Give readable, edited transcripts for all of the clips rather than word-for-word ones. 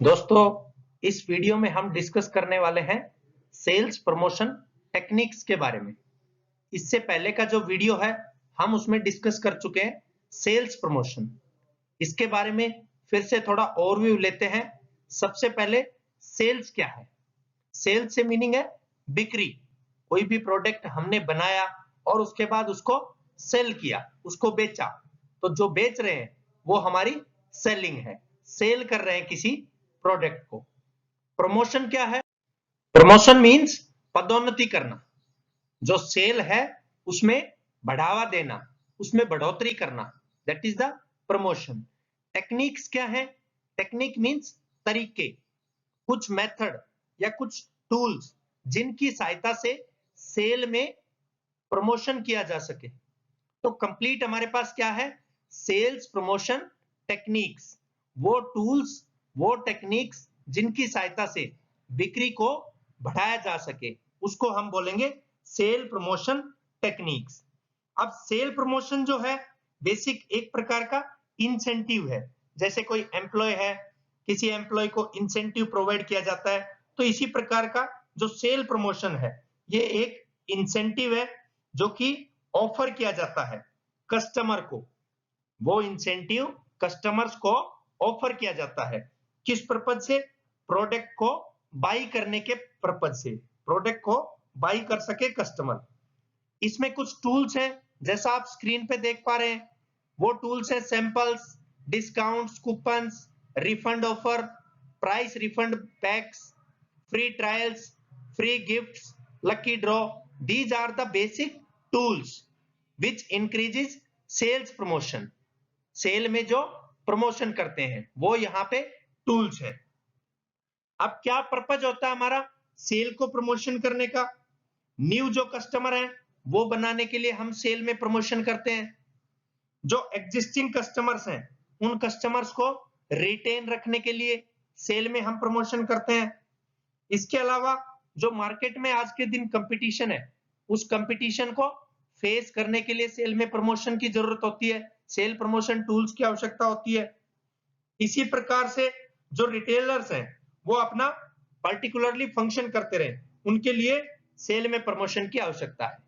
दोस्तों, इस वीडियो में हम डिस्कस करने वाले हैं सेल्स प्रमोशन टेक्निक्स के बारे में। इससे पहले का जो वीडियो है हम उसमें डिस्कस कर चुके हैं सेल्स प्रमोशन। इसके बारे में फिर से थोड़ा ओवरव्यू लेते हैं। सबसे पहले सेल्स क्या है? सेल्स से मीनिंग है बिक्री। कोई भी प्रोडक्ट हमने बनाया और उसके बाद उसको सेल किया, उसको बेचा, तो जो बेच रहे हैं वो हमारी सेलिंग है। सेल कर रहे हैं किसी प्रोडक्ट को। प्रमोशन क्या है? प्रमोशन मीन्स पदोन्नति करना। जो सेल है उसमें बढ़ावा देना, उसमें बढ़ोतरी करना, that is the promotion. Techniques क्या है? टेक्निक मीन्स तरीके, कुछ मेथड या कुछ टूल्स जिनकी सहायता से सेल में प्रमोशन किया जा सके। तो कंप्लीट हमारे पास क्या है? सेल्स प्रमोशन टेक्निक्स, वो टूल्स, वो टेक्निक्स जिनकी सहायता से बिक्री को बढ़ाया जा सके, उसको हम बोलेंगे सेल प्रमोशन टेक्निक्स। अब सेल प्रमोशन जो है बेसिक एक प्रकार का इंसेंटिव है। जैसे कोई एम्प्लॉय है, किसी एम्प्लॉय को इंसेंटिव प्रोवाइड किया जाता है, तो इसी प्रकार का जो सेल प्रमोशन है ये एक इंसेंटिव है जो कि ऑफर किया जाता है कस्टमर को। वो इंसेंटिव कस्टमर्स को ऑफर किया जाता है। किस पर्पज से? प्रोडक्ट को बाई करने के पर्पज से, प्रोडक्ट को बाई कर सके कस्टमर। इसमें कुछ टूल्स हैं, जैसा आप स्क्रीन पे देख पा रहे हैं। वो टूल्स हैं samples, discounts, coupons, refund offer, price refund packs, free trials, free gifts, lucky draw. These are the basic tools which increases sales promotion। Sale में जो प्रमोशन करते हैं वो यहाँ पे टूल्स है। अब क्या पर्पज होता है हमारा सेल को प्रमोशन करने का? न्यू जो कस्टमर है वो बनाने के लिए हम सेल में प्रमोशन करते हैं। जो एग्जिस्टिंग कस्टमर्स हैं उन कस्टमर्स को रिटेन रखने के लिए सेल में हम प्रमोशन करते हैं। इसके अलावा जो मार्केट में आज के दिन कंपटीशन है, उस कंपटीशन को फेस करने के लिए सेल में प्रमोशन की जरूरत होती है, सेल प्रमोशन टूल्स की आवश्यकता होती है। इसी प्रकार से जो रिटेलर्स हैं वो अपना पर्टिकुलरली फंक्शन करते रहे, उनके लिए सेल में प्रमोशन की आवश्यकता है।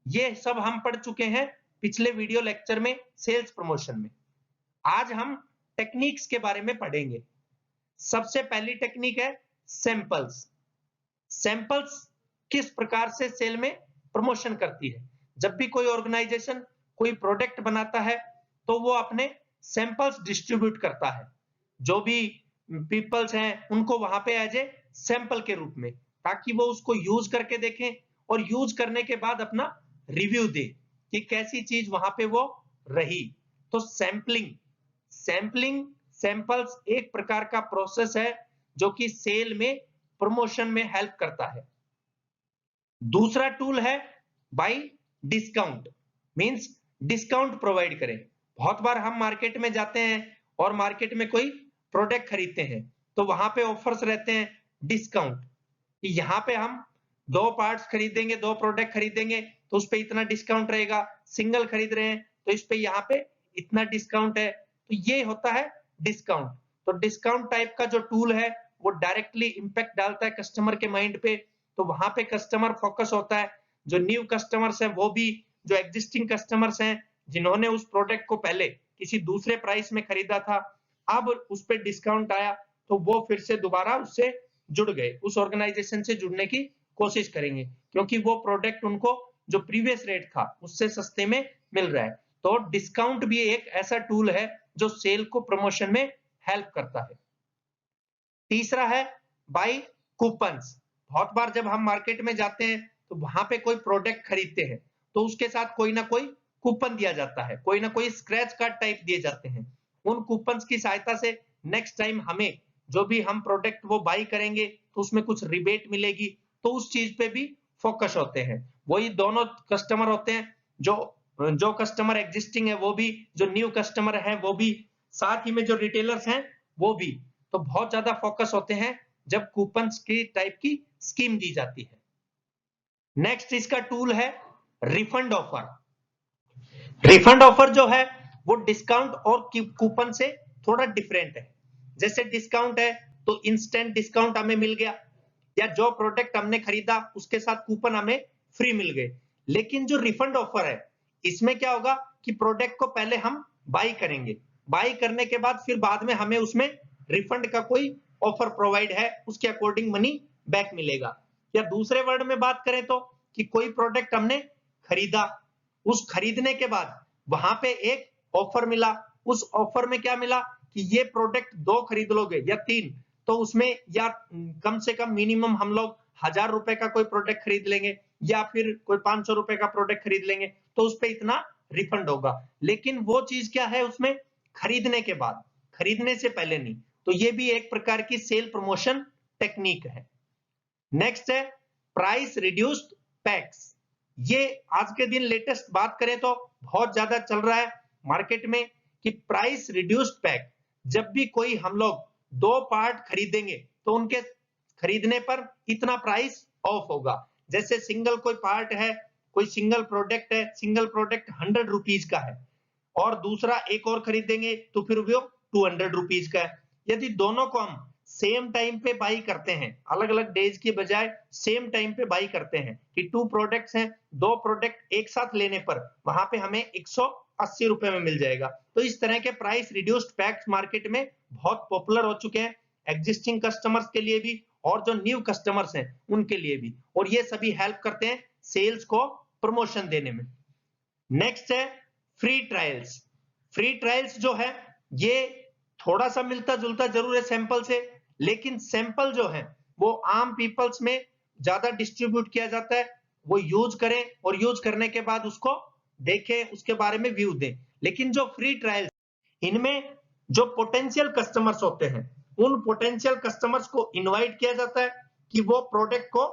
ये सब हम पढ़ चुके हैं पिछले वीडियो लेक्चर में सेल्स प्रमोशन में। आज हम टेक्निक्स के बारे में पढ़ेंगे। सबसे पहली टेक्निक है सैंपल्स। सैंपल्स किस प्रकार से सेल में प्रमोशन करती है? जब भी कोई ऑर्गेनाइजेशन कोई प्रोडक्ट बनाता है तो वो अपने सैंपल्स डिस्ट्रीब्यूट करता है। जो भी पीपल्स हैं उनको वहां पे एज ए सैंपल के रूप में, ताकि वो उसको यूज करके देखें और यूज करने के बाद अपना रिव्यू दे कि कैसी चीज वहां पे वो रही। तो सैंपलिंग, सैंपल्स एक प्रकार का प्रोसेस है जो कि सेल में प्रमोशन में हेल्प करता है। दूसरा टूल है by discount, means discount provide करें। बहुत बार हम मार्केट में जाते हैं और मार्केट में कोई प्रोडक्ट खरीदते हैं तो वहां पे ऑफर्स रहते हैं डिस्काउंट, कि यहाँ पे हम 2 पार्ट्स खरीदेंगे, 2 प्रोडक्ट खरीदेंगे तो उस पे इतना डिस्काउंट रहेगा, सिंगल खरीद रहे हैं तो इस पे यहाँ पे इतना डिस्काउंट है। तो ये होता है डिस्काउंट। तो डिस्काउंट टाइप का जो टूल है वो डायरेक्टली इंपैक्ट डालता है कस्टमर के माइंड पे। तो वहां पे कस्टमर फोकस होता है। जो न्यू कस्टमर्स हैं वो भी, जो एग्जिस्टिंग कस्टमर्स हैं जिन्होंने उस प्रोडक्ट को पहले किसी दूसरे प्राइस में खरीदा था, अब उस पर डिस्काउंट आया तो वो फिर से दोबारा उससे जुड़ गए, उस ऑर्गेनाइजेशन से जुड़ने की कोशिश करेंगे, क्योंकि वो प्रोडक्ट उनको जो प्रीवियस रेट था उससे सस्ते में मिल रहा है। तो डिस्काउंट भी एक ऐसा टूल है जो सेल को प्रमोशन में हेल्प करता है। तीसरा है बाई कूपन्स। बहुत बार जब हम मार्केट में जाते हैं तो वहां पे कोई प्रोडक्ट खरीदते हैं तो उसके साथ कोई ना कोई कूपन दिया जाता है, कोई ना कोई स्क्रैच कार्ड टाइप दिए जाते हैं। उन कूपन्स की सहायता से नेक्स्ट टाइम हमें जो भी हम प्रोडक्ट वो बाई करेंगे तो उसमें कुछ रिबेट मिलेगी, तो उस चीज पे भी फोकस होते हैं। वही दोनों कस्टमर होते हैं, जो कस्टमर एग्जिस्टिंग है वो भी, जो न्यू कस्टमर है वो भी, साथ ही में जो रिटेलर्स हैं वो भी। तो बहुत ज्यादा फोकस होते हैं जब कूपन्स की टाइप की स्कीम दी जाती है। नेक्स्ट इसका टूल है रिफंड ऑफर। रिफंड ऑफर जो है वो डिस्काउंट और कूपन से थोड़ा डिफरेंट है। जैसे डिस्काउंट है तो इंस्टेंट डिस्काउंट हमें मिल गया, या जो प्रोडक्ट हमने खरीदा उसके साथ कूपन हमें फ्री मिल गए। लेकिन जो रिफंड ऑफर है, इसमें क्या होगा कि प्रोडक्ट को पहले हम बाई करेंगे, बाई करने के बाद फिर बाद में हमें उसमें रिफंड का कोई ऑफर प्रोवाइड है, उसके अकॉर्डिंग मनी बैक मिलेगा। या दूसरे वर्ड में बात करें तो कि कोई प्रोडक्ट हमने खरीदा, उस खरीदने के बाद वहां पे एक ऑफर मिला, उस ऑफर में क्या मिला कि ये प्रोडक्ट 2 खरीद लोगे या 3, तो उसमें या कम से कम मिनिमम हम लोग 1000 रुपए का कोई प्रोडक्ट खरीद लेंगे या फिर कोई 500 रुपए का प्रोडक्ट खरीद लेंगे, तो उस पे इतना रिफंड होगा। लेकिन वो चीज क्या है उसमें खरीदने के बाद, खरीदने से पहले नहीं। तो ये भी एक प्रकार की सेल प्रमोशन टेक्निक है। नेक्स्ट है प्राइस रिड्यूस्ड पैक्स। ये आज के दिन लेटेस्ट बात करें तो बहुत ज्यादा चल रहा है मार्केट में कि प्राइस रिड्यूस्ड पैक। जब भी कोई हम लोग 2 पार्ट खरीदेंगे तो उनके खरीदने पर इतना प्राइस ऑफ होगा। जैसे सिंगल कोई पार्ट है, कोई सिंगल प्रोडक्ट है, सिंगल प्रोडक्ट 100 रुपीज का है और दूसरा एक और खरीदेंगे तो फिर वो 200 रुपीज का है। यदि दोनों को हम सेम टाइम पे बाई करते हैं, अलग अलग डेज के बजाय सेम टाइम पे बाई करते हैं कि 2 प्रोडक्ट्स हैं, 2 प्रोडक्ट एक साथ लेने पर वहां पे हमें 180 रुपए में मिल जाएगा। तो इस तरह के प्राइस रिड्यूस्ड पैक्स मार्केट में बहुत पॉपुलर हो चुके हैं, एग्जिस्टिंग कस्टमर्स के लिए भी और जो न्यू कस्टमर्स हैं उनके लिए भी, और ये सभी हेल्प करते हैं सेल्स को प्रमोशन देने में। नेक्स्ट है फ्री ट्रायल्स। फ्री ट्रायल्स जो है ये थोड़ा सा मिलता जुलता जरूर है सैंपल से, लेकिन सैंपल जो है वो आम पीपल्स में ज्यादा डिस्ट्रीब्यूट किया जाता है, वो यूज करें और यूज करने के बाद उसको देखें, उसके बारे में व्यू दें। लेकिन जो फ्री ट्रायल्स, इनमें जो पोटेंशियल कस्टमर्स होते हैं उन पोटेंशियल कस्टमर्स को इनवाइट किया जाता है कि वो प्रोडक्ट को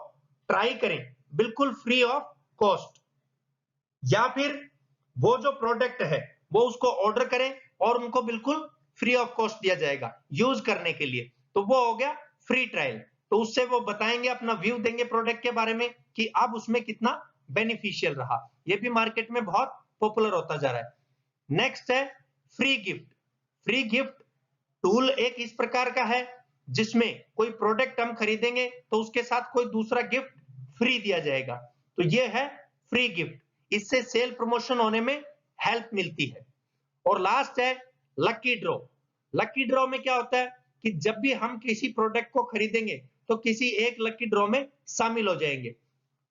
ट्राई करें बिल्कुल फ्री ऑफ कॉस्ट, या फिर वो जो प्रोडक्ट है वो उसको ऑर्डर करें और उनको बिल्कुल फ्री ऑफ कॉस्ट दिया जाएगा यूज करने के लिए। तो वो हो गया फ्री ट्रायल। तो उससे वो बताएंगे, अपना व्यू देंगे प्रोडक्ट के बारे में कि अब उसमें कितना बेनिफिशियल रहा। ये भी मार्केट में बहुत पॉपुलर होता जा रहा है। नेक्स्ट है free gift. Free gift tool एक इस प्रकार का है जिसमें कोई प्रोडक्ट हम खरीदेंगे तो उसके साथ कोई दूसरा गिफ्ट फ्री दिया जाएगा। तो ये है फ्री गिफ्ट, इससे सेल प्रमोशन होने में हेल्प मिलती है। और लास्ट है लकी ड्रॉ। लकी ड्रॉ में क्या होता है कि जब भी हम किसी प्रोडक्ट को खरीदेंगे तो किसी एक लकी ड्रॉ में शामिल हो जाएंगे।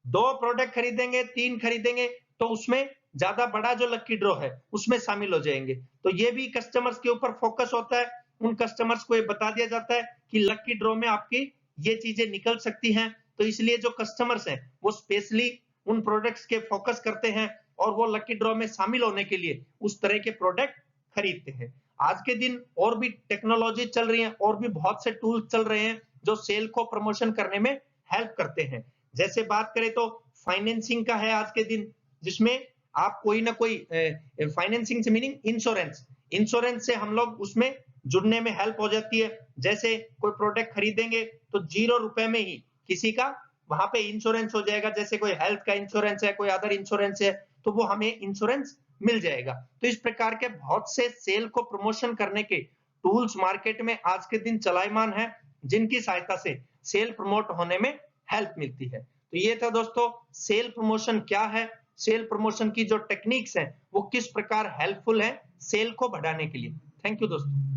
2 प्रोडक्ट खरीदेंगे, 3 खरीदेंगे तो उसमें ज्यादा बड़ा जो लकी ड्रॉ है उसमें शामिल हो जाएंगे। तो ये भी कस्टमर्स के ऊपर फोकस होता है, उन कस्टमर्स को ये बता दिया जाता है कि लकी ड्रॉ में आपकी ये चीजें निकल सकती हैं। तो इसलिए जो कस्टमर्स हैं वो स्पेशली उन प्रोडक्ट्स के फोकस करते हैं और वो लकी ड्रॉ में शामिल होने के लिए उस तरह के प्रोडक्ट खरीदते हैं। आज के दिन और भी टेक्नोलॉजी चल रही है और भी बहुत से टूल्स चल रहे हैं जो सेल को प्रमोशन करने में हेल्प करते हैं। जैसे बात करें तो फाइनेंसिंग का है आज के दिन, जिसमें आप कोई ना कोई फाइनेंसिंग से मीनिंग इंश्योरेंस, इंश्योरेंस से हम लोग उसमें जुड़ने में हेल्प हो जाती है। जैसे कोई प्रोडक्ट खरीदेंगे तो 0 रुपए में ही किसी का वहां पे इंश्योरेंस हो जाएगा। जैसे कोई हेल्थ का इंश्योरेंस है, कोई अदर इंश्योरेंस है, तो वो हमें इंश्योरेंस मिल जाएगा। तो इस प्रकार के बहुत से सेल को प्रमोशन करने के टूल्स मार्केट में आज के दिन चलायमान है, जिनकी सहायता से सेल प्रमोट होने में हेल्प मिलती है। तो ये था दोस्तों सेल प्रमोशन क्या है, सेल प्रमोशन की जो टेक्निक्स हैं वो किस प्रकार हेल्पफुल है सेल को बढ़ाने के लिए। थैंक यू दोस्तों।